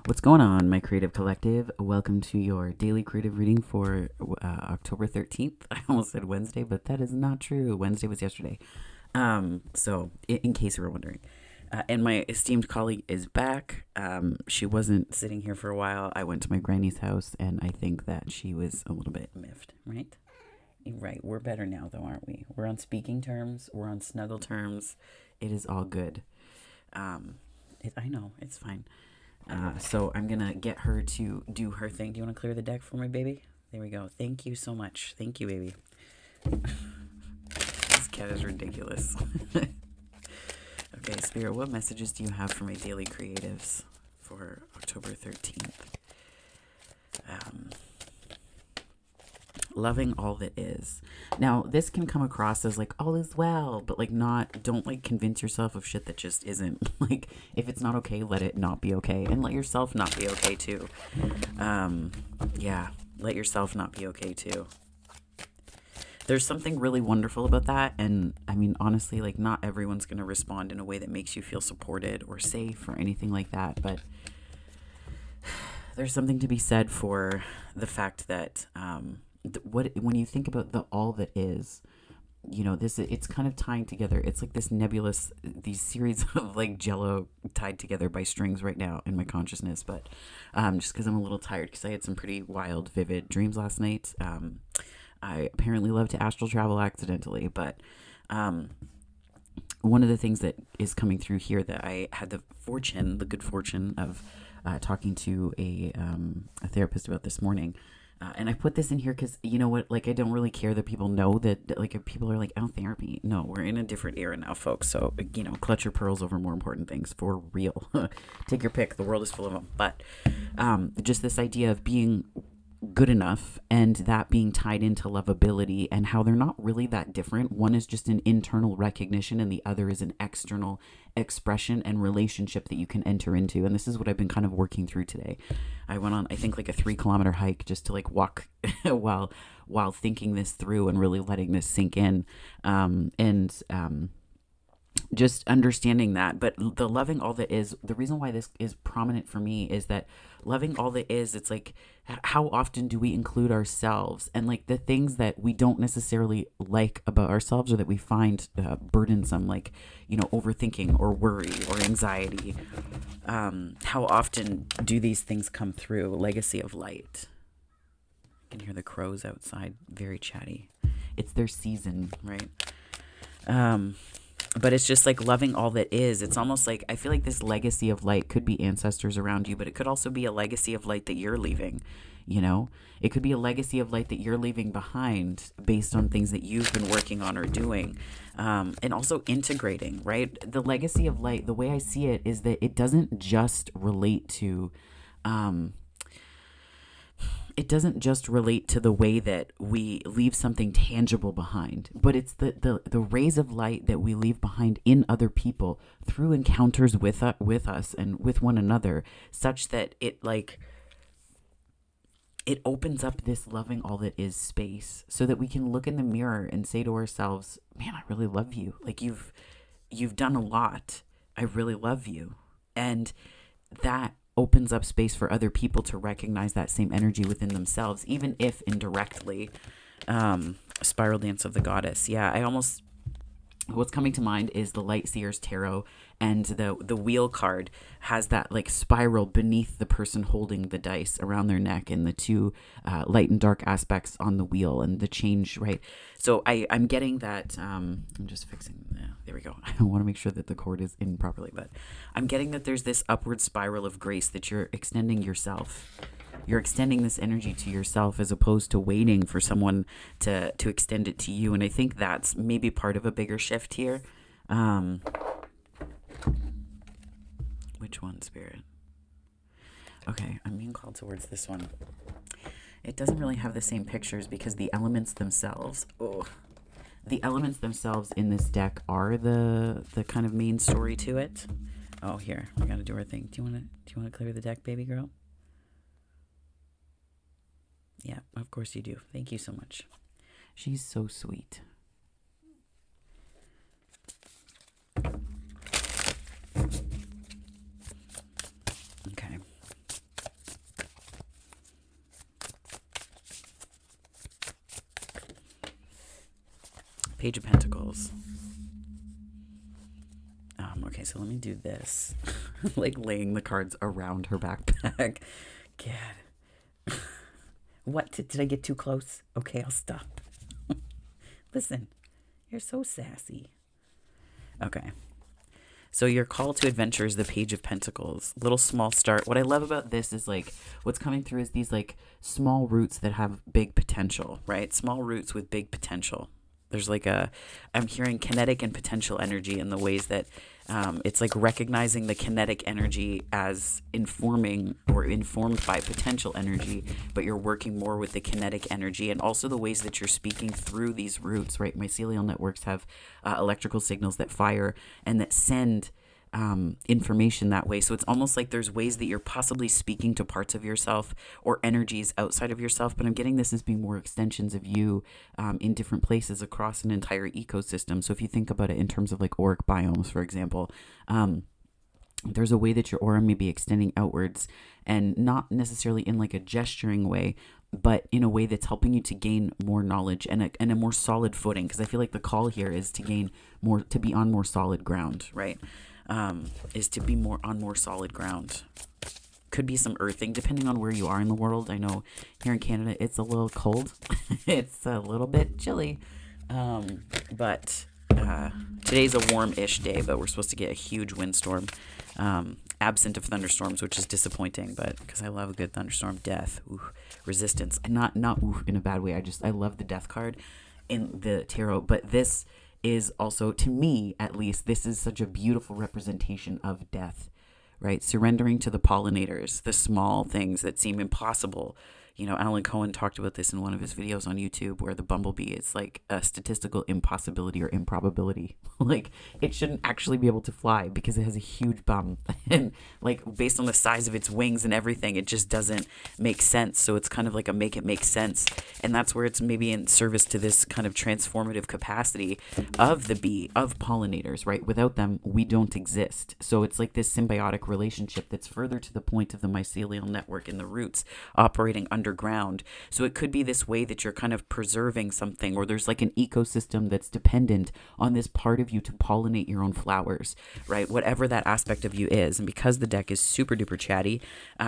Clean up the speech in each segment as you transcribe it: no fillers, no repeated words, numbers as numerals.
What's going on, my creative collective? Welcome to your daily creative reading for October 13th. I almost said Wednesday, but that is not true. Wednesday was yesterday. So, in case you were wondering. And my esteemed colleague is back. She wasn't sitting here for a while. I went to my granny's house, and I think that she was a little bit miffed, right? Right. We're better now, though, aren't we? We're on speaking terms. We're on snuggle terms. It is all good. I know. It's fine. So I'm going to get her to do her thing. Do you want to clear the deck for me, baby? There we go. Thank you so much. Thank you, baby. This cat is ridiculous. Okay, Spirit, what messages do you have for my daily creatives for October 13th? Loving all that is. Now, this can come across as like all is well, but like don't like convince yourself of shit that just isn't. Like, if it's not okay, let it not be okay, and let yourself not be okay too. Yeah, let yourself not be okay too. There's something really wonderful about that, and I mean, honestly, like, not everyone's gonna respond in a way that makes you feel supported or safe or anything like that, but there's something to be said for the fact that when you think about the all that is, you know, it's kind of tying together. It's like this nebulous, these series of like jello tied together by strings right now in my consciousness. But just because I'm a little tired, because I had some pretty wild, vivid dreams last night. I apparently love to astral travel accidentally, but one of the things that is coming through here that I had the good fortune of talking to a therapist about this morning. And I put this in here because, you know what, like, I don't really care that people know that, like, if people are like, oh, therapy. No, we're in a different era now, folks. So, you know, clutch your pearls over more important things, for real. Take your pick. The world is full of them. But just this idea of being good enough and that being tied into lovability and how they're not really that different. One is just an internal recognition and the other is an external expression and relationship that you can enter into. And this is what I've been kind of working through today. I went on, I think, like a 3-kilometer hike just to like walk while thinking this through and really letting this sink in. Just understanding that. But the loving all that is, the reason why this is prominent for me is that loving all that is, it's like, how often do we include ourselves and like the things that we don't necessarily like about ourselves or that we find burdensome, like, you know, overthinking or worry or anxiety. How often do these things come through? Legacy of light. You can hear the crows outside, very chatty. It's their season, right? But it's just like loving all that is. It's almost like, I feel like this legacy of light could be ancestors around you, but it could also be a legacy of light that you're leaving, you know? It could be a legacy of light that you're leaving behind based on things that you've been working on or doing. And also integrating, right? The legacy of light, the way I see it is that it doesn't just relate to... it doesn't just relate to the way that we leave something tangible behind, but it's the rays of light that we leave behind in other people through encounters with us and with one another, such that it opens up this loving all that is space so that we can look in the mirror and say to ourselves, man, I really love you. Like, you've done a lot. I really love you. And that opens up space for other people to recognize that same energy within themselves, even if indirectly. Spiral Dance of the Goddess. Yeah, what's coming to mind is the Light Seer's Tarot, and the wheel card has that like spiral beneath the person holding the dice around their neck, and the two light and dark aspects on the wheel and the change, right? So I'm getting that. I'm just fixing. There we go. I want to make sure that the cord is in properly, but I'm getting that there's this upward spiral of grace that you're extending yourself. You're extending this energy to yourself as opposed to waiting for someone to extend it to you. And I think that's maybe part of a bigger shift here. Which one, Spirit? Okay, I'm being called towards this one. It doesn't really have the same pictures because the elements themselves... The elements themselves in this deck are the kind of main story to it. Oh, here, we gotta do our thing. Do you wanna clear the deck, baby girl? Yeah, of course you do. Thank you so much. She's so sweet. Okay. Page of Pentacles. Okay, so let me do this. Like laying the cards around her backpack. God. What? Did I get too close? Okay, I'll stop. Listen, you're so sassy. Okay. So your call to adventure is the Page of Pentacles. Little small start. What I love about this is like what's coming through is these like small roots that have big potential, right? Small roots with big potential. There's like I'm hearing kinetic and potential energy in the ways that it's like recognizing the kinetic energy as informing or informed by potential energy, but you're working more with the kinetic energy, and also the ways that you're speaking through these roots, right? Mycelial networks have electrical signals that fire and that send information that way. So it's almost like there's ways that you're possibly speaking to parts of yourself or energies outside of yourself, but I'm getting this as being more extensions of you in different places across an entire ecosystem. So if you think about it in terms of like auric biomes, for example, there's a way that your aura may be extending outwards, and not necessarily in like a gesturing way, but in a way that's helping you to gain more knowledge and a more solid footing. Because I feel like the call here is to gain more, to be on more solid ground, right? Is to be more on more solid ground. Could be some earthing depending on where you are in the world. I know here in Canada it's a little cold. It's a little bit chilly. But today's a warm-ish day, but we're supposed to get a huge windstorm. Absent of thunderstorms, which is disappointing, but because I love a good thunderstorm. Death, resistance, and not in a bad way. I love the death card in the tarot, but this is also, to me at least, this is such a beautiful representation of death, right? Surrendering to the pollinators, the small things that seem impossible. You know, Alan Cohen talked about this in one of his videos on YouTube, where the bumblebee is like a statistical impossibility or improbability. Like, it shouldn't actually be able to fly because it has a huge bum. And like, based on the size of its wings and everything, it just doesn't make sense. So it's kind of like a make it make sense. And that's where it's maybe in service to this kind of transformative capacity of the bee, of pollinators, right? Without them, we don't exist. So it's like this symbiotic relationship that's further to the point of the mycelial network and the roots operating underground. So it could be this way that you're kind of preserving something, or there's like an ecosystem that's dependent on this part of you to pollinate your own flowers, right? Whatever that aspect of you is. And because the deck is super duper chatty,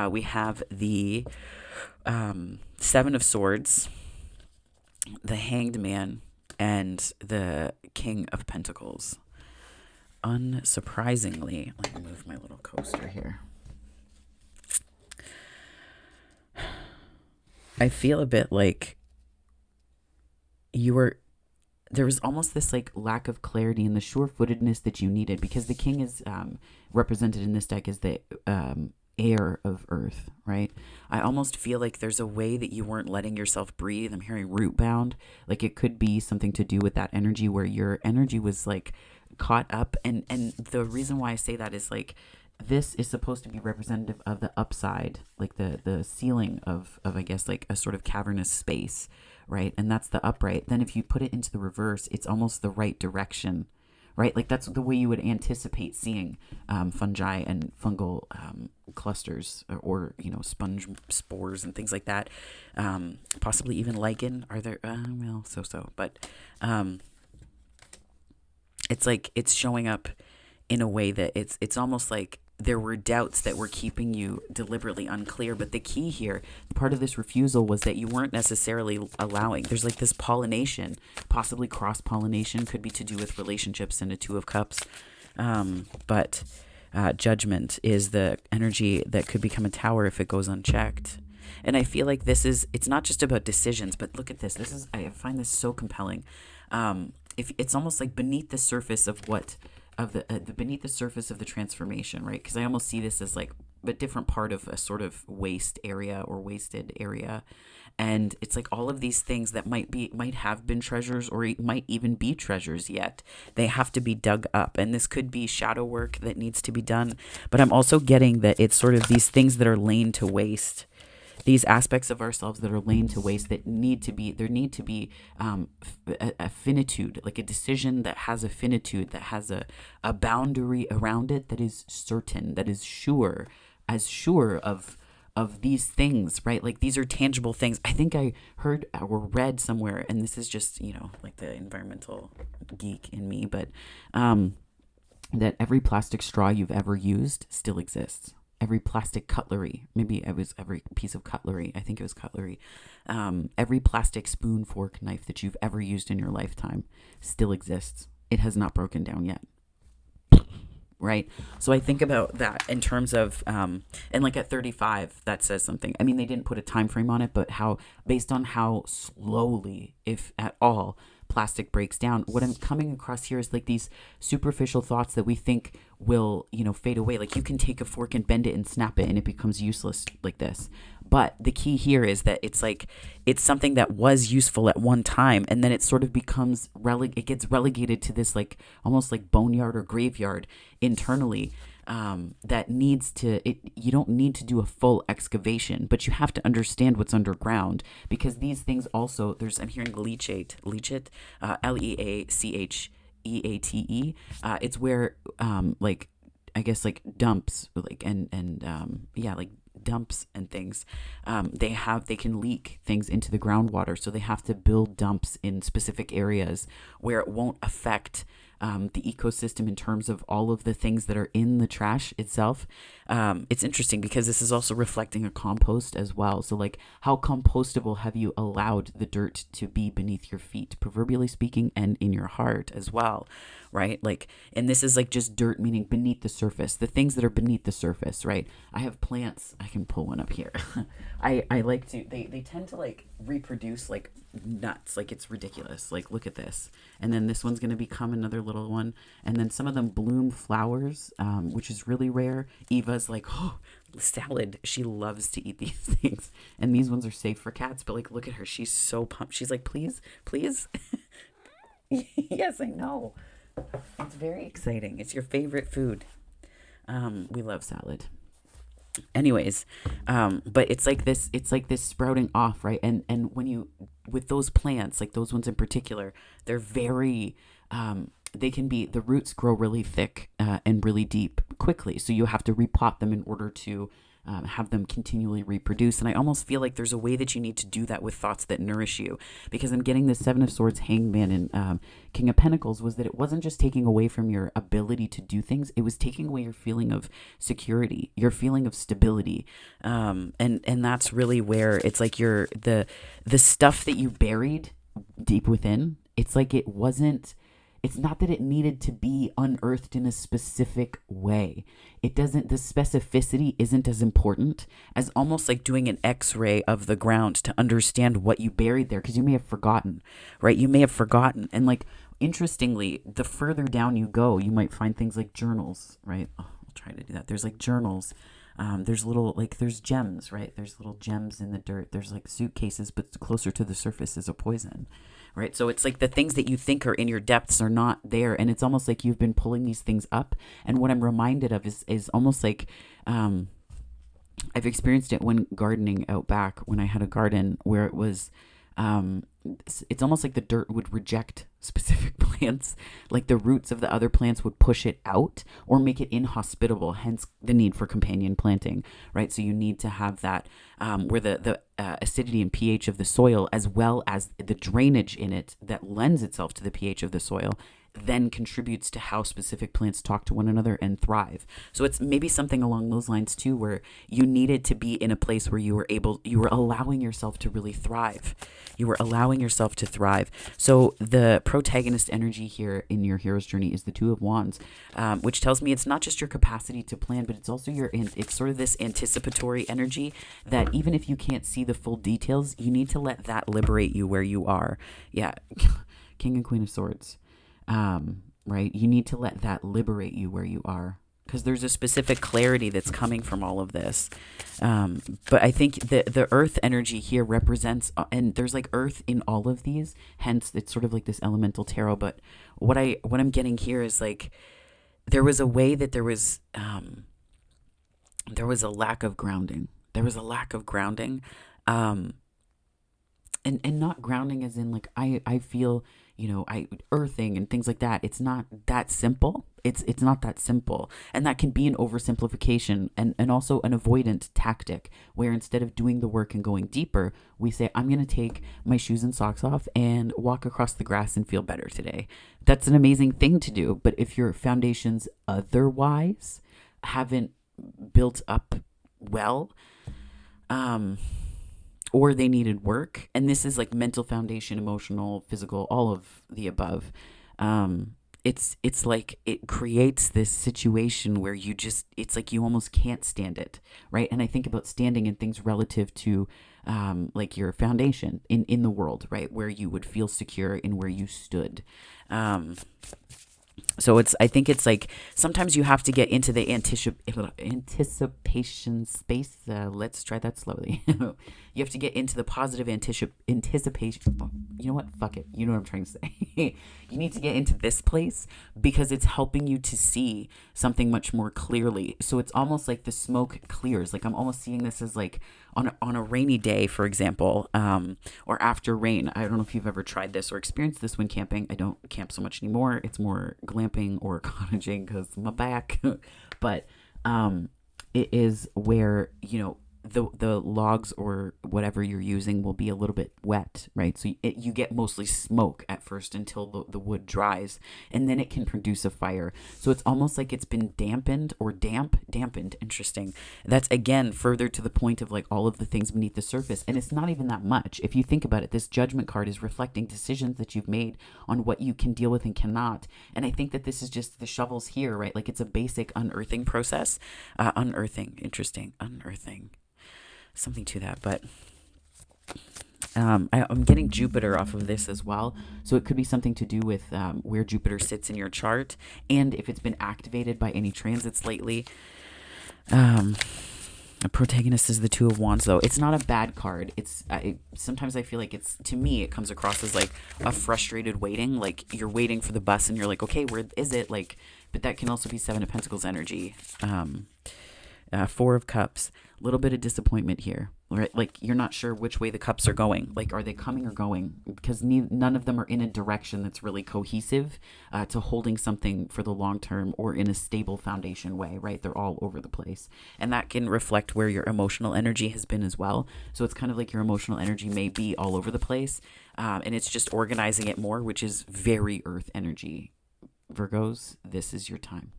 we have the Seven of Swords, the Hanged Man, and the King of Pentacles. Unsurprisingly, let me move my little coaster here. I feel a bit like there was almost this like lack of clarity and the sure-footedness that you needed, because the king is represented in this deck as the air of earth, right? I almost feel like there's a way that you weren't letting yourself breathe. I'm hearing root bound. Like, it could be something to do with that energy where your energy was like caught up. And the reason why I say that is like, this is supposed to be representative of the upside, like the ceiling of I guess like a sort of cavernous space, right? And that's the upright. Then if you put it into the reverse, it's almost the right direction, right? Like, that's the way you would anticipate seeing fungi and fungal clusters, or you know, sponge spores and things like that. Possibly even lichen. Are there? Well, so. But it's like it's showing up in a way that it's almost like there were doubts that were keeping you deliberately unclear. But the key here, part of this refusal, was that you weren't necessarily allowing. There's like this pollination, possibly cross-pollination, could be to do with relationships in a Two of Cups. But judgment is the energy that could become a tower if it goes unchecked. And I feel like it's not just about decisions, but look at this. I find this so compelling. If it's almost like beneath the surface of beneath the surface of the transformation, right? Because I almost see this as like a different part of a sort of waste area or wasted area. And it's like all of these things that might have been treasures, or might even be treasures yet. They have to be dug up. And this could be shadow work that needs to be done. But I'm also getting that it's sort of these things that are laid to waste. These aspects of ourselves that are laid to waste, there need to be a finitude, like a decision that has a finitude, that has a boundary around it that is certain, that is sure, as sure of of these things, right? Like these are tangible things. I think I heard or read somewhere, and this is just, like the environmental geek in me, but that every plastic straw you've ever used still exists. Every plastic cutlery, maybe it was every piece of cutlery, I think it was cutlery, every plastic spoon, fork, knife that you've ever used in your lifetime still exists. It has not broken down yet. Right? So I think about that in terms of, and like at 35, that says something. I mean, they didn't put a time frame on it, but based on how slowly, if at all, plastic breaks down, what I'm coming across here is like these superficial thoughts that we think will, fade away. Like you can take a fork and bend it and snap it and it becomes useless like this. But the key here is that it's something that was useful at one time, and then it sort of becomes it gets relegated to this like almost like boneyard or graveyard internally, that needs to you don't need to do a full excavation, but you have to understand what's underground, because these things also, I'm hearing leachate, Leacheate, it's where like I guess like dumps, like like dumps and things, they can leak things into the groundwater, so they have to build dumps in specific areas where it won't affect the ecosystem in terms of all of the things that are in the trash itself. It's interesting because this is also reflecting a compost as well. So like, how compostable have you allowed the dirt to be beneath your feet, proverbially speaking, and in your heart as well, right? Like, and this is like just dirt, meaning beneath the surface, the things that are beneath the surface, right? I have plants. I can pull one up here. I like to, they tend to like reproduce like nuts. Like it's ridiculous. Like look at this. And then this one's going to become another little one. And then some of them bloom flowers, which is really rare. Eva's like, oh, salad. She loves to eat these things. And these ones are safe for cats. But like, look at her. She's so pumped. She's like, please, please. Yes, I know. It's very exciting. It's your favorite food. We love salad. Anyways, but it's like this sprouting off, right? And when you, with those plants, like those ones in particular, they're very, the roots grow really thick and really deep quickly. So you have to repot them in order to have them continually reproduce. And I almost feel like there's a way that you need to do that with thoughts that nourish you, because I'm getting the Seven of Swords, Hangman, and King of Pentacles, was that it wasn't just taking away from your ability to do things, it was taking away your feeling of security, your feeling of stability. And that's really where it's like the stuff that you buried deep within, it's like it's not that it needed to be unearthed in a specific way. The specificity isn't as important as almost like doing an x-ray of the ground to understand what you buried there, because you may have forgotten, right? You may have forgotten. And like, interestingly, the further down you go, you might find things like journals, right? Oh, I'll try to do that. There's like journals. There's gems, right? There's little gems in the dirt. There's like suitcases, but closer to the surface is a poison, right? So it's like the things that you think are in your depths are not there. And it's almost like you've been pulling these things up. And what I'm reminded of is almost like, I've experienced it when gardening out back, when I had a garden where it was, it's almost like the dirt would reject specific plants, like the roots of the other plants would push it out or make it inhospitable, hence the need for companion planting, right? So you need to have that where the acidity and pH of the soil, as well as the drainage in it that lends itself to the pH of the soil, then contributes to how specific plants talk to one another and thrive. So it's maybe something along those lines too, where you needed to be in a place where you were allowing yourself to really thrive. You were allowing yourself to thrive. So the protagonist energy here in your hero's journey is the Two of Wands, which tells me it's not just your capacity to plan, but it's also it's sort of this anticipatory energy that even if you can't see the full details, you need to let that liberate you where you are. Yeah. King and Queen of Swords. Right? You need to let that liberate you where you are, because there's a specific clarity that's coming from all of this. But I think the earth energy here represents, and there's like earth in all of these, hence it's sort of like this elemental tarot. But what I'm getting here is like, there was a way that there was a lack of grounding. There was a lack of grounding. And not grounding as in like, I feel, I earthing and things like that. It's not that simple. It's not that simple. And that can be an oversimplification and also an avoidant tactic where instead of doing the work and going deeper, we say, I'm going to take my shoes and socks off and walk across the grass and feel better today. That's an amazing thing to do. But if your foundations otherwise haven't built up well, or they needed work, and this is like mental foundation, emotional, physical, all of the above, it's like it creates this situation where it's like you almost can't stand it, right? And I think about standing and things relative to like your foundation in the world, right? Where you would feel secure in where you stood. So I think it's like sometimes you have to get into the anticipation space. Let's try that slowly. You have to get into the positive anticipation. Oh, you know what? Fuck it. You know what I'm trying to say. You need to get into this place because it's helping you to see something much more clearly. So it's almost like the smoke clears. Like I'm almost seeing this as like on a rainy day, for example, or after rain. I don't know if you've ever tried this or experienced this when camping. I don't camp so much anymore. It's more glamping or cottaging because my back. But it is where, the logs or whatever you're using will be a little bit wet, right? So you get mostly smoke at first until the wood dries, and then it can produce a fire. So it's almost like it's been dampened or dampened. Interesting. That's again further to the point of like all of the things beneath the surface. And it's not even that much. If you think about it, this judgment card is reflecting decisions that you've made on what you can deal with and cannot. And I think that this is just the shovels here, right? Like it's a basic unearthing process. Unearthing. Something to that, but I'm getting Jupiter off of this as well. So it could be something to do with where Jupiter sits in your chart and if it's been activated by any transits lately. A protagonist is the Two of Wands, though. It's not a bad card. Sometimes I feel like to me, it comes across as like a frustrated waiting. Like you're waiting for the bus and you're like, okay, where is it? Like, but that can also be Seven of Pentacles energy. Four of Cups, a little bit of disappointment here, right? Like you're not sure which way the cups are going. Like, are they coming or going? Because none of them are in a direction that's really cohesive to holding something for the long term or in a stable foundation way, right? They're all over the place. And that can reflect where your emotional energy has been as well. So it's kind of like your emotional energy may be all over the place. And it's just organizing it more, which is very earth energy. Virgos, this is your time.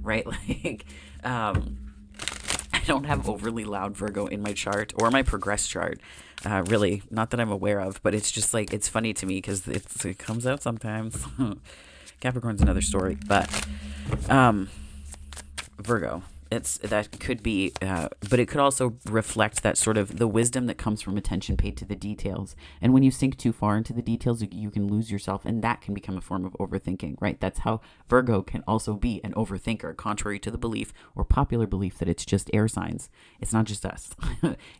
Right? Like, I don't have overly loud Virgo in my chart or my progress chart, really, not that I'm aware of, but it's just like, it's funny to me because it comes out sometimes. Capricorn's another story, but Virgo, that could be, but it could also reflect that sort of the wisdom that comes from attention paid to the details. And when you sink too far into the details, you can lose yourself, and that can become a form of overthinking, right? That's how Virgo can also be an overthinker, contrary to the belief or popular belief that it's just air signs. It's not just us.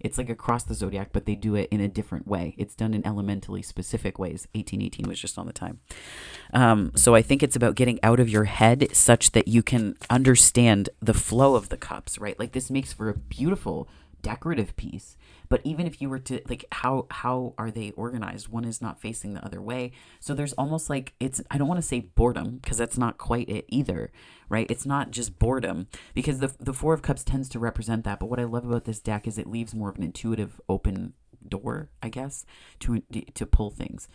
It's like across the zodiac, but they do it in a different way. It's done in elementally specific ways. 1818 was just on the time. So I think it's about getting out of your head such that you can understand the flow of the cups, right? Like this makes for a beautiful decorative piece. But even if you were to like, how are they organized? One is not facing the other way. So there's almost like I don't want to say boredom because that's not quite it either, right? It's not just boredom because the Four of Cups tends to represent that. But what I love about this deck is it leaves more of an intuitive open door, I guess, to pull things.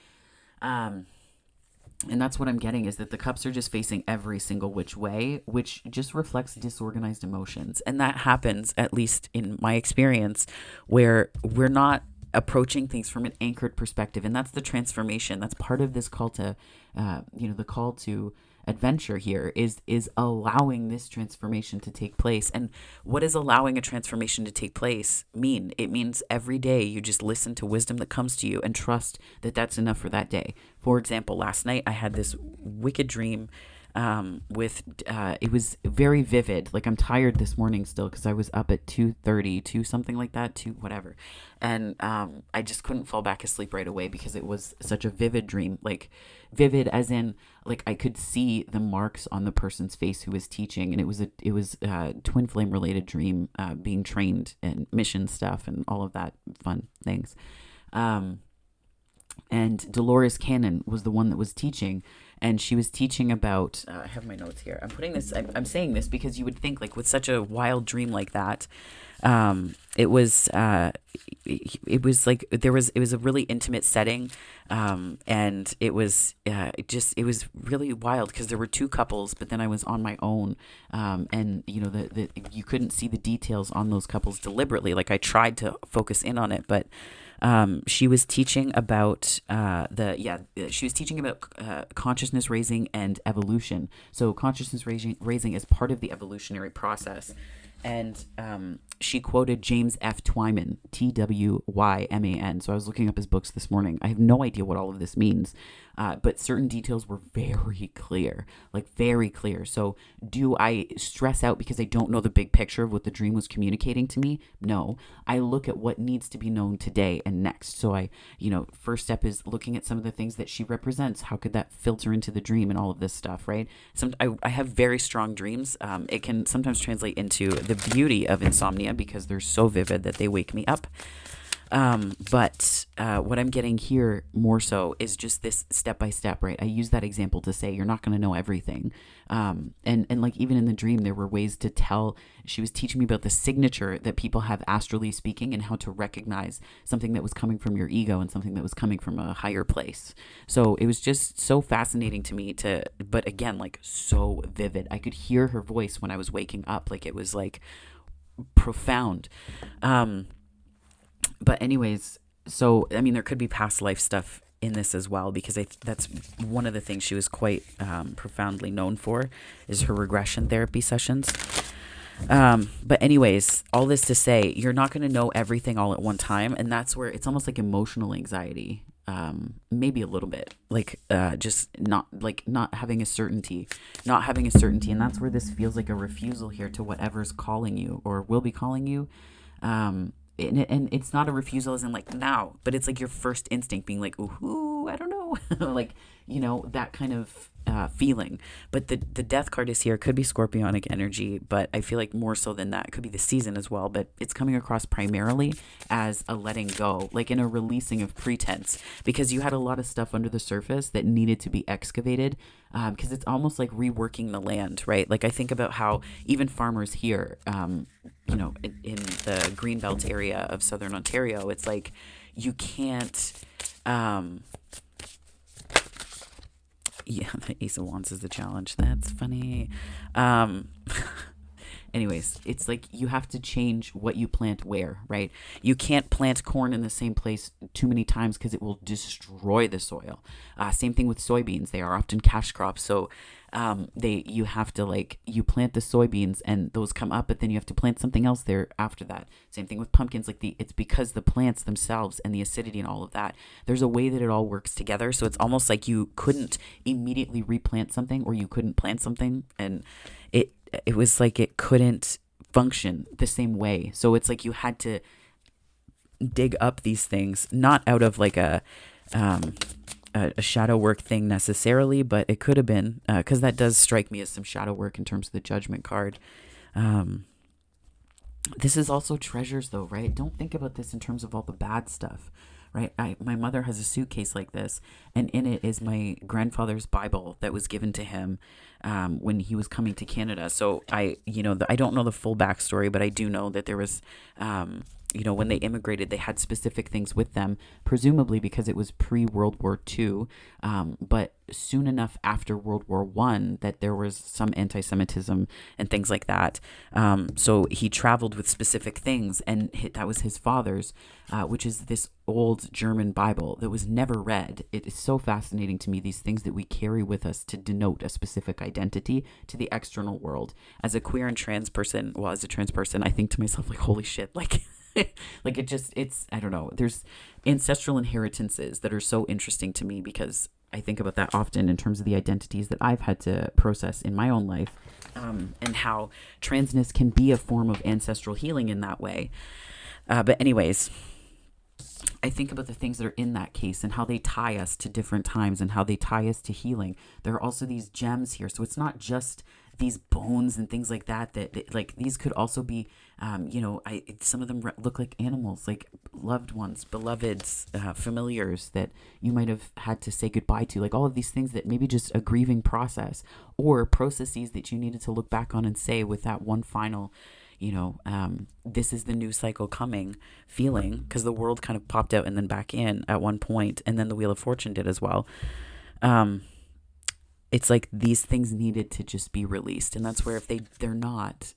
And that's what I'm getting is that the cups are just facing every single which way, which just reflects disorganized emotions. And that happens, at least in my experience, where we're not approaching things from an anchored perspective. And that's the transformation. That's part of this call to, the call to adventure here is allowing this transformation to take place. And what does allowing a transformation to take place mean? It means every day you just listen to wisdom that comes to you and trust that that's enough for that day. For example, last night I had this wicked dream it was very vivid. Like I'm tired this morning still because I was up at 2:30, something like that, 2 whatever. And I just couldn't fall back asleep right away because it was such a vivid dream. Like vivid as in like I could see the marks on the person's face who was teaching, and it was a twin flame related dream, being trained and mission stuff and all of that fun things. And Dolores Cannon was the one that was teaching, and she was teaching about I have my notes here. I'm saying this because you would think, like, with such a wild dream like that, it was like it was a really intimate setting, and it was it was really wild because there were two couples, but then I was on my own, and the you couldn't see the details on those couples deliberately. Like, I tried to focus in on it, but she was teaching about she was teaching about consciousness raising and evolution. So consciousness raising is part of the evolutionary process. And she quoted James F. Twyman, Twyman. So I was looking up his books this morning. I have no idea what all of this means, but certain details were very clear, like very clear. So do I stress out because I don't know the big picture of what the dream was communicating to me? No. I look at what needs to be known today and next. So first step is looking at some of the things that she represents. How could that filter into the dream and all of this stuff, right? I have very strong dreams. It can sometimes translate into the beauty of insomnia because they're so vivid that they wake me up. But what I'm getting here more so is just this step by step, right? I use that example to say you're not going to know everything. And like even in the dream, there were ways to tell. She was teaching me about the signature that people have astrally speaking and how to recognize something that was coming from your ego and something that was coming from a higher place. So it was just so fascinating to me but again, like so vivid. I could hear her voice when I was waking up. Like it was like profound. But anyways, so, I mean, there could be past life stuff in this as well, because that's one of the things she was quite profoundly known for, is her regression therapy sessions. But anyways, all this to say, you're not going to know everything all at one time. And that's where it's almost like emotional anxiety. Maybe a little bit, like just not having a certainty. And that's where this feels like a refusal here to whatever's calling you or will be calling you. And it's not a refusal as in like now, but it's like your first instinct being like, ooh, I don't know, like, that kind of feeling. But the death card is here. It could be scorpionic energy, but I feel like more so than that, it could be the season as well. But it's coming across primarily as a letting go, like in a releasing of pretense, because you had a lot of stuff under the surface that needed to be excavated, because it's almost like reworking the land, right? Like I think about how even farmers here, in the Greenbelt area of Southern Ontario, it's like you can't, the Ace of Wands is the challenge. That's funny. Anyways, it's like you have to change what you plant where, right? You can't plant corn in the same place too many times because it will destroy the soil. Same thing with soybeans. They are often cash crops. So you have to you plant the soybeans and those come up, but then you have to plant something else there after that. Same thing with pumpkins. It's because the plants themselves and the acidity and all of that, there's a way that it all works together. So it's almost like you couldn't immediately replant something, or you couldn't plant something, and it was like it couldn't function the same way. So it's like you had to dig up these things, not out of like a shadow work thing necessarily, but it could have been, because that does strike me as some shadow work in terms of the Judgment card. This is also treasures though, right? Don't think about this in terms of all the bad stuff, right? My mother has a suitcase like this, and in it is my grandfather's Bible that was given to him when he was coming to Canada. So I don't know the full backstory, but I do know that there was, when they immigrated, they had specific things with them, presumably because it was pre-World War II, but soon enough after World War I that there was some anti-Semitism and things like that. So he traveled with specific things, and that was his father's, which is this old German Bible that was never read. It is so fascinating to me, these things that we carry with us to denote a specific identity to the external world. As a queer and trans person, as a trans person, I think to myself, like, holy shit, like... it's I don't know, there's ancestral inheritances that are so interesting to me, because I think about that often in terms of the identities that I've had to process in my own life, and how transness can be a form of ancestral healing in that way. But anyways, I think about the things that are in that case and how they tie us to different times and how they tie us to healing. There are also these gems here. So it's not just these bones and things like that like these could also be, some of them look like animals, like loved ones, beloveds, familiars that you might have had to say goodbye to, like all of these things that maybe just a grieving process or processes that you needed to look back on and say with that one final, this is the new cycle coming feeling, because the world kind of popped out and then back in at one point, and then the Wheel of Fortune did as well. It's like these things needed to just be released, and that's where if they're not,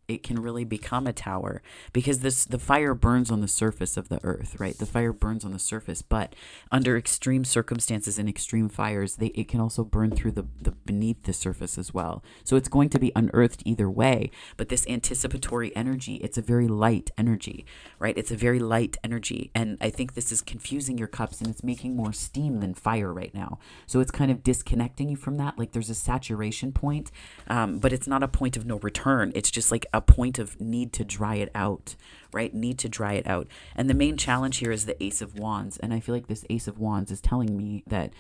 it can really become a tower, because the fire burns on the surface of the earth, right? The fire burns on the surface, but under extreme circumstances and extreme fires, it can also burn through the beneath the surface as well. So it's going to be unearthed either way. But this anticipatory energy, it's a very light energy, right? It's a very light energy, and I think this is confusing your cups, and it's making more steam than fire right now. So it's kind of disconnecting you from that. Like there's a saturation point, but it's not a point of no return. It's just like a point of need to dry it out, right? Need to dry it out. And the main challenge here is the Ace of Wands. And I feel like this Ace of Wands is telling me that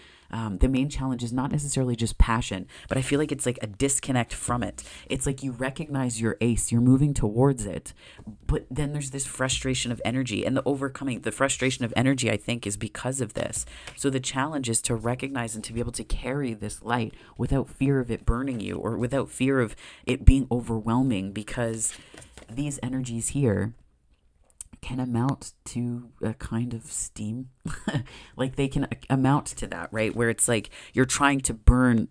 the main challenge is not necessarily just passion, but I feel like it's like a disconnect from it. It's like you recognize your ace, you're moving towards it, but then there's this frustration of energy, and the frustration of energy, I think, is because of this. So the challenge is to recognize and to be able to carry this light without fear of it burning you, or without fear of it being overwhelming, because these energies here can amount to a kind of steam. Like they can amount to that, right? Where it's like you're trying to burn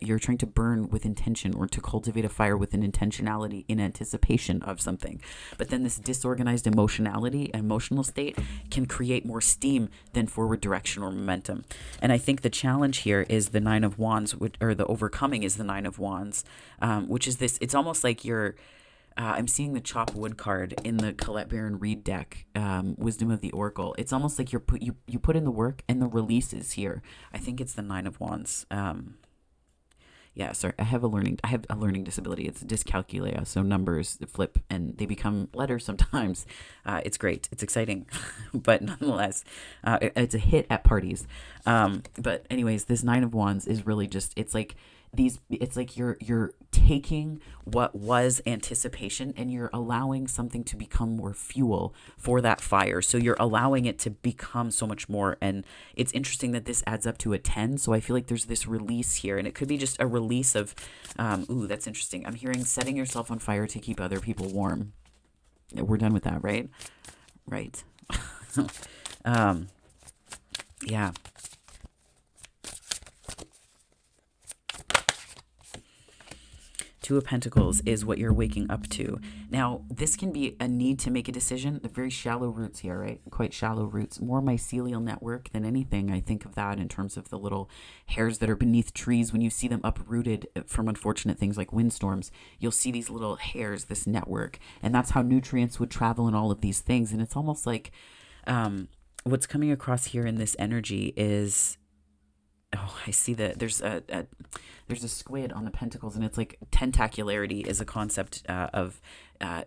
you're trying to burn with intention, or to cultivate a fire with an intentionality in anticipation of something. But then this disorganized emotional state can create more steam than forward direction or momentum. And I think the challenge here is the Nine of Wands, or the overcoming is the Nine of Wands, which is this, it's almost like you're, I'm seeing the Chop Wood card in the Colette Baron Reed deck, Wisdom of the Oracle. It's almost like you put in the work, and the release is here. I think it's the Nine of Wands. Sorry, I have a learning disability. It's dyscalculia, so numbers flip and they become letters sometimes. It's great. It's exciting, but nonetheless, it's a hit at parties. But anyways, this Nine of Wands is really just, it's like you're taking what was anticipation, and you're allowing something to become more fuel for that fire. So you're allowing it to become so much more. And it's interesting that this adds up to a 10. So I feel like there's this release here, and it could be just a release of, that's interesting. I'm hearing setting yourself on fire to keep other people warm. We're done with that, right? Right. Yeah. Two of Pentacles is what you're waking up to. Now, this can be a need to make a decision. The very shallow roots here, right? Quite shallow roots. More mycelial network than anything. I think of that in terms of the little hairs that are beneath trees. When you see them uprooted from unfortunate things like windstorms, you'll see these little hairs, this network. And that's how nutrients would travel and all of these things. And it's almost like what's coming across here in this energy is, I see that there's a squid on the pentacles, and it's like tentacularity is a concept of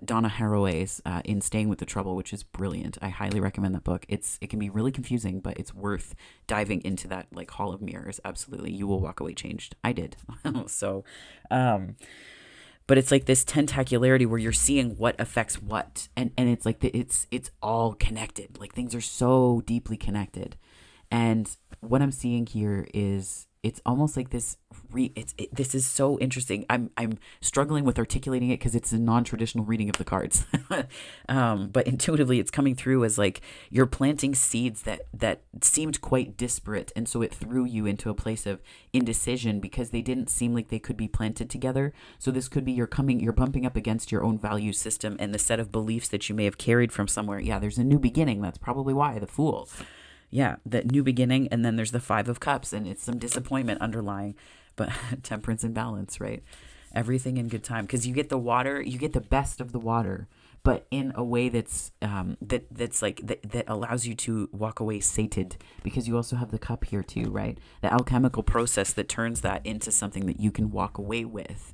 Donna Haraway's in Staying with the Trouble, which is brilliant. I highly recommend that book. It can be really confusing, but it's worth diving into that like Hall of Mirrors. Absolutely, you will walk away changed. I did. So, but it's like this tentacularity where you're seeing what affects what, and it's like it's all connected. Like things are so deeply connected. And what I'm seeing here is it's almost like this. This is so interesting. I'm struggling with articulating it because it's a non-traditional reading of the cards. But intuitively, it's coming through as like you're planting seeds that seemed quite disparate, and so it threw you into a place of indecision because they didn't seem like they could be planted together. So this could be you're bumping up against your own value system and the set of beliefs that you may have carried from somewhere. Yeah, there's a new beginning. That's probably why the Fool. Yeah, that new beginning, and then there's the Five of Cups, and it's some disappointment underlying, but temperance and balance, right? Everything in good time, because you get the water, you get the best of the water, but in a way that allows you to walk away sated, because you also have the cup here too, right? The alchemical process that turns that into something that you can walk away with.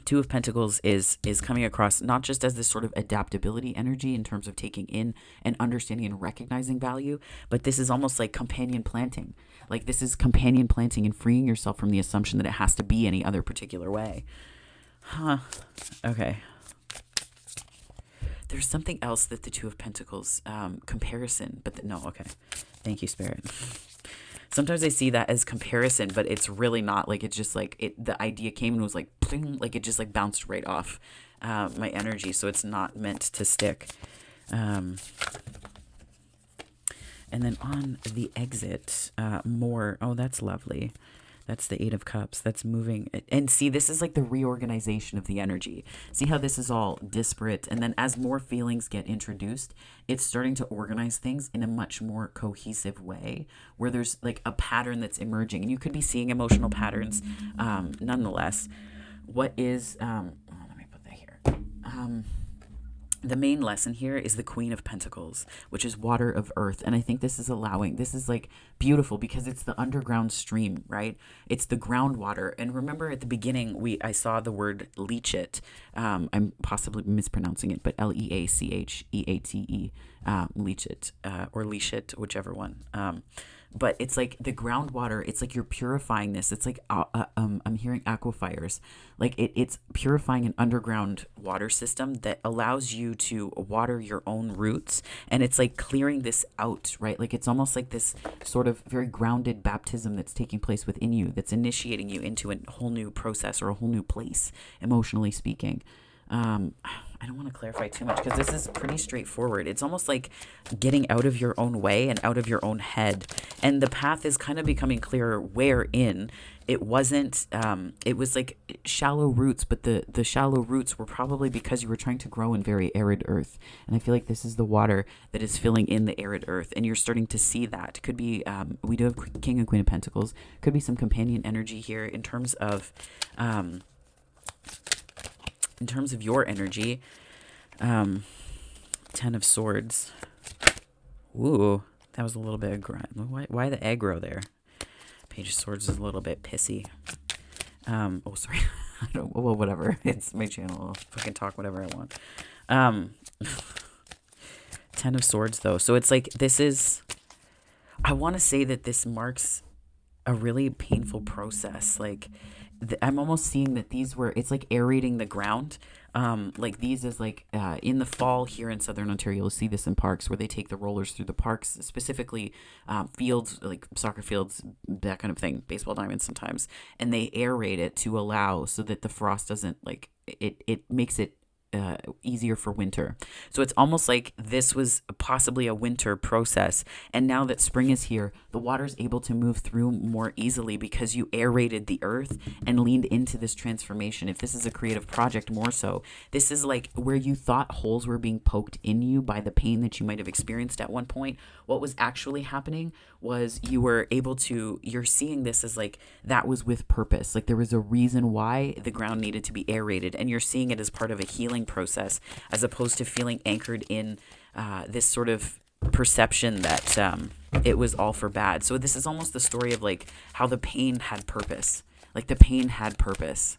Two of Pentacles is coming across not just as this sort of adaptability energy in terms of taking in and understanding and recognizing value, but this is almost like companion planting. Like this is companion planting and freeing yourself from the assumption that it has to be any other particular way. Okay. There's something else that the Two of Pentacles comparison, but no, okay. Thank you, Spirit. Sometimes I see that as comparison, but it's really not. Like it's just like the idea came and was like, pling, like it just like bounced right off my energy, so it's not meant to stick. And then on the exit, more. Oh, that's lovely. That's the Eight of Cups. That's moving. And see, this is like the reorganization of the energy. See how this is all disparate? And then as more feelings get introduced, it's starting to organize things in a much more cohesive way where there's like a pattern that's emerging. And you could be seeing emotional patterns nonetheless. What is, let me put that here. The main lesson here is the Queen of Pentacles, which is water of earth. And I think this is like beautiful because it's the underground stream, right? It's the groundwater. And remember at the beginning, I saw the word leech it. I'm possibly mispronouncing it, but Leacheate, leech it, or leash it, whichever one. But it's like the groundwater. It's like you're purifying this. It's like I'm hearing aquifers. Like it's purifying an underground water system that allows you to water your own roots. And it's like clearing this out, right? Like it's almost like this sort of very grounded baptism that's taking place within you, that's initiating you into a whole new process or a whole new place, emotionally speaking. I don't want to clarify too much because this is pretty straightforward. It's almost like getting out of your own way and out of your own head. And the path is kind of becoming clearer wherein it wasn't, it was like shallow roots, but the shallow roots were probably because you were trying to grow in very arid earth. And I feel like this is the water that is filling in the arid earth. And you're starting to see that. Could be, we do have King and Queen of Pentacles. Could be some companion energy here in terms of your energy. 10 of Swords. Ooh, that was a little bit why the aggro there? Page of Swords is a little bit pissy. Oh, sorry. I don't. Well, whatever. It's my channel. I'll fucking talk whatever I want. 10 of Swords, though. So it's like this is. I want to say that this marks a really painful process. Like I'm almost seeing that these were. It's like aerating the ground. Like these is like in the fall here in Southern Ontario, you'll see this in parks where they take the rollers through the parks, specifically fields like soccer fields, that kind of thing, baseball diamonds sometimes, and they aerate it to allow so that the frost doesn't like it makes it easier for winter. So it's almost like this was possibly a winter process, and now that spring is here, the water's able to move through more easily because you aerated the earth and leaned into this transformation. If this is a creative project, more so, this is like where you thought holes were being poked in you by the pain that you might have experienced at one point. What was actually happening was you're seeing this as like that was with purpose. Like there was a reason why the ground needed to be aerated, and you're seeing it as part of a healing process as opposed to feeling anchored in this sort of perception that it was all for bad. So this is almost the story of like how the pain had purpose. Like the pain had purpose.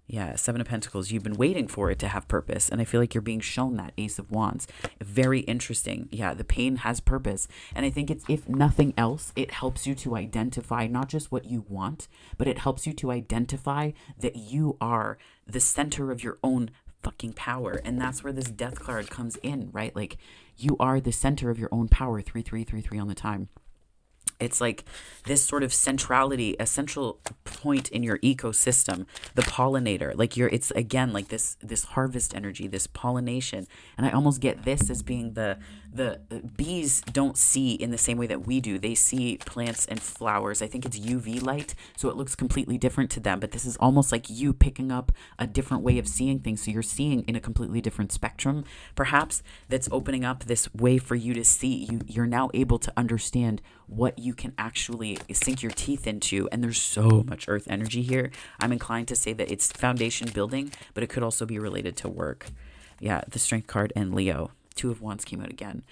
Yeah, Seven of Pentacles. You've been waiting for it to have purpose, and I feel like you're being shown that. Ace of Wands. Very interesting. Yeah, the pain has purpose, and I think it's, if nothing else, it helps you to identify not just what you want, but it helps you to identify that you are the center of your own fucking power, and that's where this Death card comes in, right? Like, you are the center of your own power. 3-3-3-3 on the time. It's like this sort of centrality, a central point in your ecosystem, the pollinator. Like it's again like this harvest energy, this pollination. And I almost get this as being the bees don't see in the same way that we do. They see plants and flowers. I think it's UV light, so it looks completely different to them. But this is almost like you picking up a different way of seeing things. So you're seeing in a completely different spectrum, perhaps, that's opening up this way for you to see. You're now able to understand what you can actually sink your teeth into. And there's so much earth energy here. I'm inclined to say that it's foundation building, but it could also be related to work. Yeah, the Strength card and Leo. Two of Wands came out again.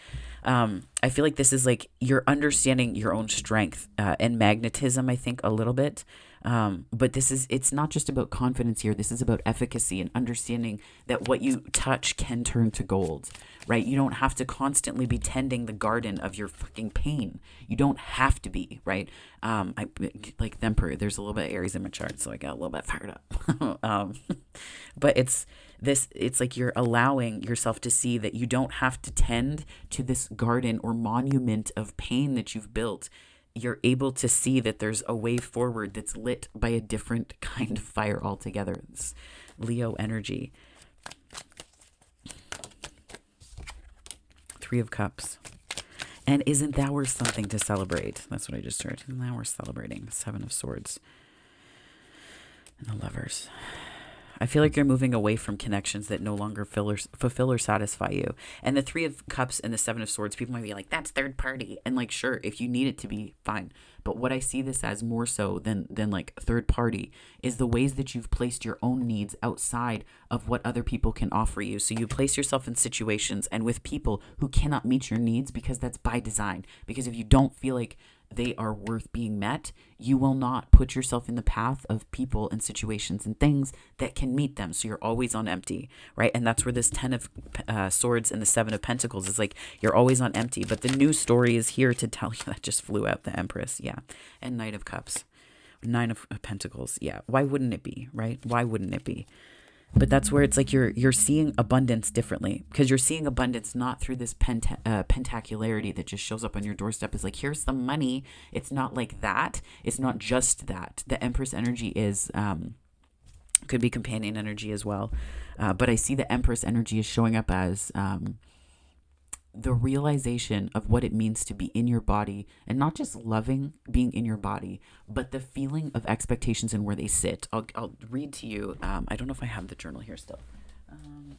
I feel like this is like you're understanding your own strength and magnetism, I think, a little bit. But it's not just about confidence here. This is about efficacy and understanding that what you touch can turn to gold, right? You don't have to constantly be tending the garden of your fucking pain. You don't have to be, right? I like the Emperor. There's a little bit of Aries in my chart, so I got a little bit fired up. But it's like you're allowing yourself to see that you don't have to tend to this garden or monument of pain that you've built. You're able to see that there's a way forward that's lit by a different kind of fire altogether. It's Leo energy. 3 of Cups. And isn't that worth something to celebrate? That's what I just heard. Isn't that worth celebrating? 7 of Swords. And the Lovers. I feel like you're moving away from connections that no longer fulfill or satisfy you. And the 3 of Cups and the 7 of Swords, people might be like, that's third party. And like, sure, if you need it to be, fine. But what I see this as more so than like third party is the ways that you've placed your own needs outside of what other people can offer you. So you place yourself in situations and with people who cannot meet your needs because that's by design. Because if you don't feel like they are worth being met, you will not put yourself in the path of people and situations and things that can meet them. So you're always on empty, right? And that's where this 10 of Swords and the 7 of Pentacles is like, you're always on empty. But the new story is here to tell you that just flew out, the Empress. Yeah. And Knight of Cups, 9 of Pentacles. Yeah. Why wouldn't it be, right? Why wouldn't it be? But that's where it's like you're seeing abundance differently, because you're seeing abundance not through this pentacularity that just shows up on your doorstep. Is like, here's some money. It's not like that. It's not just that. The Empress energy is could be companion energy as well. But I see the Empress energy is showing up as the realization of what it means to be in your body, and not just loving being in your body, but the feeling of expectations and where they sit. I'll read to you. I don't know if I have the journal here still.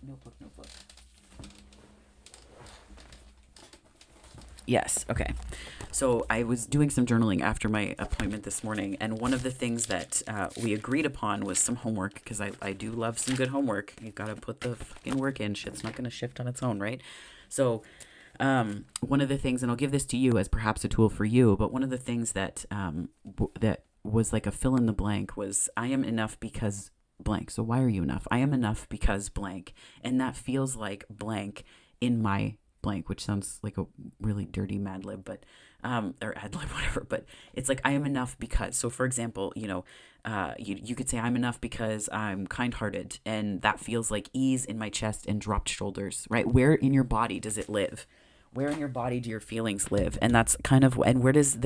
Notebook. Yes. Okay. So I was doing some journaling after my appointment this morning, and one of the things that we agreed upon was some homework, because I do love some good homework. You've got to put the fucking work in. Shit's not going to shift on its own, right? So one of the things, and I'll give this to you as perhaps a tool for you, but one of the things that that was like a fill in the blank was, I am enough because blank. So why are you enough? I am enough because blank. And that feels like blank in my blank, which sounds like a really dirty Mad Lib, but or ad lib, whatever. But it's like, I am enough because. So for example, you could say, I'm enough because I'm kind-hearted, and that feels like ease in my chest and dropped shoulders, right? Where in your body does it live? Where in your body do your feelings live? And that's kind of, and where does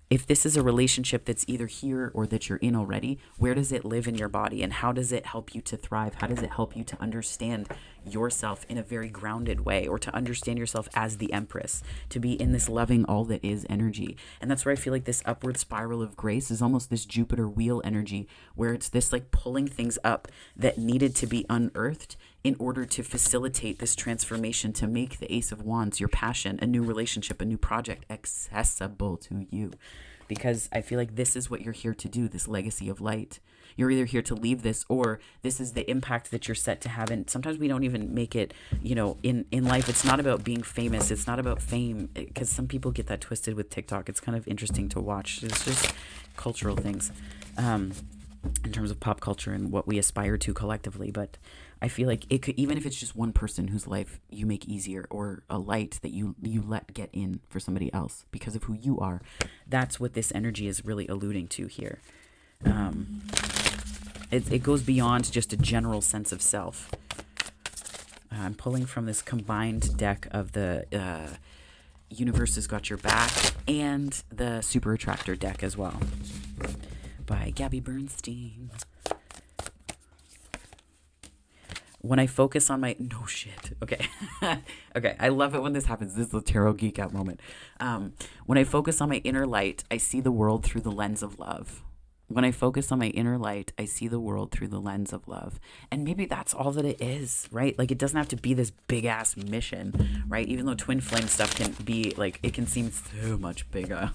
if this is a relationship that's either here or that you're in already, where does it live in your body, and how does it help you to thrive? How does it help you to understand yourself in a very grounded way, or to understand yourself as the Empress, to be in this loving all that is energy? And that's where I feel like this upward spiral of grace is almost this Jupiter wheel energy, where it's this like pulling things up that needed to be unearthed in order to facilitate this transformation, to make the Ace of Wands, your passion, a new relationship, a new project, accessible to you. Because I feel like this is what you're here to do, this legacy of light. You're either here to leave this, or this is the impact that you're set to have. And sometimes we don't even make it, in life. It's not about being famous. It's not about fame, because some people get that twisted with TikTok. It's kind of interesting to watch. It's just cultural things in terms of pop culture and what we aspire to collectively. But I feel like it could, even if it's just one person whose life you make easier, or a light that you let get in for somebody else because of who you are, that's what this energy is really alluding to here. It goes beyond just a general sense of self. I'm pulling from this combined deck of the Universe Has Got Your Back and the Super Attractor deck as well, by Gabby Bernstein. When I focus on my... No shit. Okay. Okay. I love it when this happens. This is the tarot geek out moment. When I focus on my inner light, I see the world through the lens of love. When I focus on my inner light, I see the world through the lens of love. And maybe that's all that it is, right? Like, it doesn't have to be this big ass mission, right? Even though twin flame stuff can be like, it can seem so much bigger,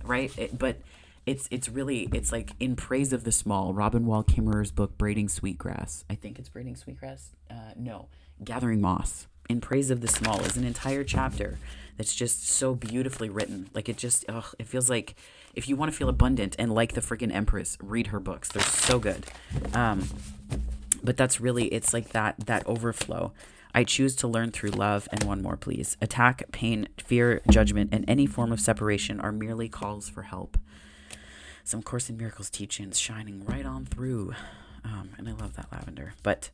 right? But it's really, it's like in praise of the small. Robin Wall Kimmerer's book, Braiding Sweetgrass. I think it's Braiding Sweetgrass. No, Gathering Moss. In Praise of the Small is an entire chapter that's just so beautifully written. Like it just, it feels like if you want to feel abundant and like the freaking Empress, read her books. They're so good. But that's really, it's like that overflow. I choose to learn through love. And one more, please. Attack, pain, fear, judgment, and any form of separation are merely calls for help. Some Course in Miracles teachings shining right on through. And I love that lavender. But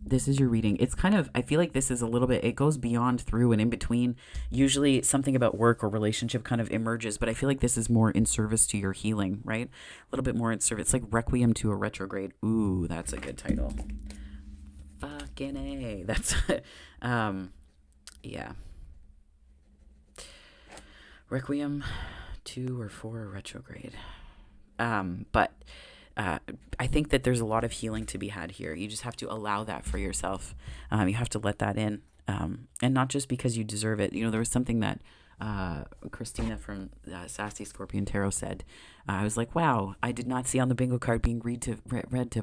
this is your reading. It's kind of, I feel like this is a little bit, it goes beyond, through, and in between. Usually something about work or relationship kind of emerges, but I feel like this is more in service to your healing, right? A little bit more in service. It's like Requiem to a Retrograde. Ooh, that's a good title. Fucking A. That's, yeah. Requiem to or for a retrograde. But I think that there's a lot of healing to be had here. You just have to allow that for yourself. You have to let that in. And not just because you deserve it. You know, there was something that Christina from Sassy Scorpion Tarot said. I was like, wow, I did not see on the bingo card being read to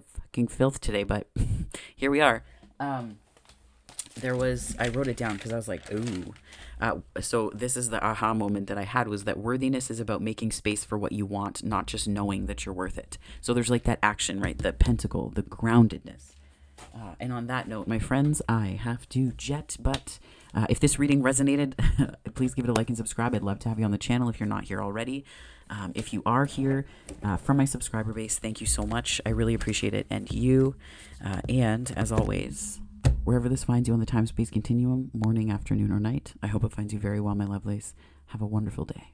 fucking filth today, but here we are. I wrote it down because I was like, ooh. So this is the aha moment that I had, was that worthiness is about making space for what you want, not just knowing that you're worth it. So there's like that action, right? The pentacle, the groundedness. And on that note, my friends, I have to jet. But if this reading resonated, please give it a like and subscribe. I'd love to have you on the channel if you're not here already. If you are here from my subscriber base, thank you so much. I really appreciate it. And you, and as always, wherever this finds you on the time-space continuum, morning, afternoon, or night, I hope it finds you very well, my lovelies. Have a wonderful day.